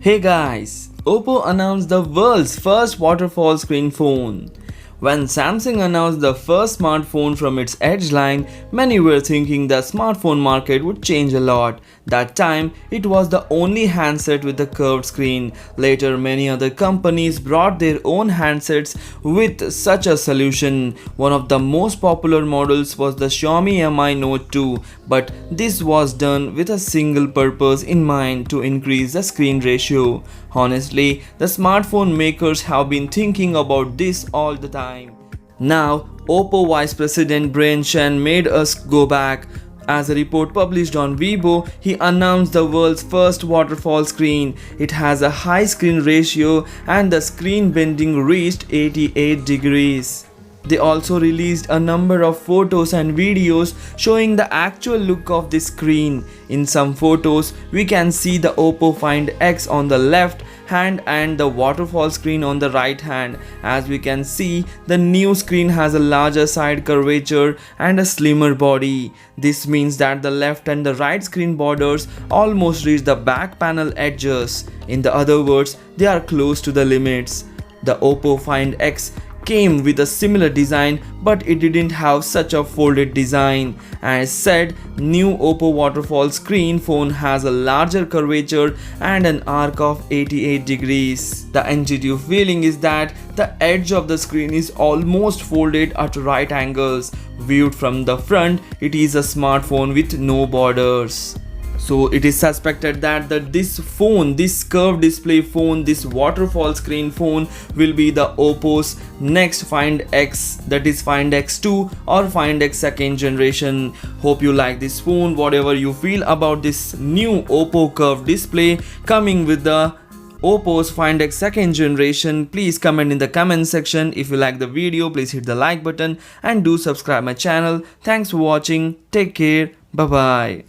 Hey guys, OPPO announced the world's first waterfall screen phone. When Samsung announced the first smartphone from its Edge line, many were thinking the smartphone market would change a lot. That time, it was the only handset with a curved screen. Later, many other companies brought their own handsets with such a solution. One of the most popular models was the Xiaomi Mi Note 2, but this was done with a single purpose in mind: to increase the screen ratio. Honestly, the smartphone makers have been thinking about this all the time. Now, OPPO Vice President Brian Chen made us go back. As a report published on Weibo, he announced the world's first waterfall screen. It has a high screen ratio and the screen bending reached 88 degrees. They also released a number of photos and videos showing the actual look of the screen. In some photos, we can see the OPPO Find X on the left hand and the waterfall screen on the right hand. As we can see, the new screen has a larger side curvature and a slimmer body. This means that the left and the right screen borders almost reach the back panel edges. In other words, they are close to the limits. The OPPO Find X came with a similar design, but it didn't have such a folded design. As said, new OPPO waterfall screen phone has a larger curvature and an arc of 88 degrees. The intuitive feeling is that the edge of the screen is almost folded at right angles. Viewed from the front, it is a smartphone with no borders. So it is suspected that this curved display phone, this waterfall screen phone will be the OPPO's next Find X, that is Find X2 or Find X second generation. Hope you like this phone. Whatever you feel about this new OPPO curved display coming with the OPPO's Find X second generation, please comment in the comment section. If you like the video, please hit the like button and do subscribe my channel. Thanks for watching. Take care. Bye bye.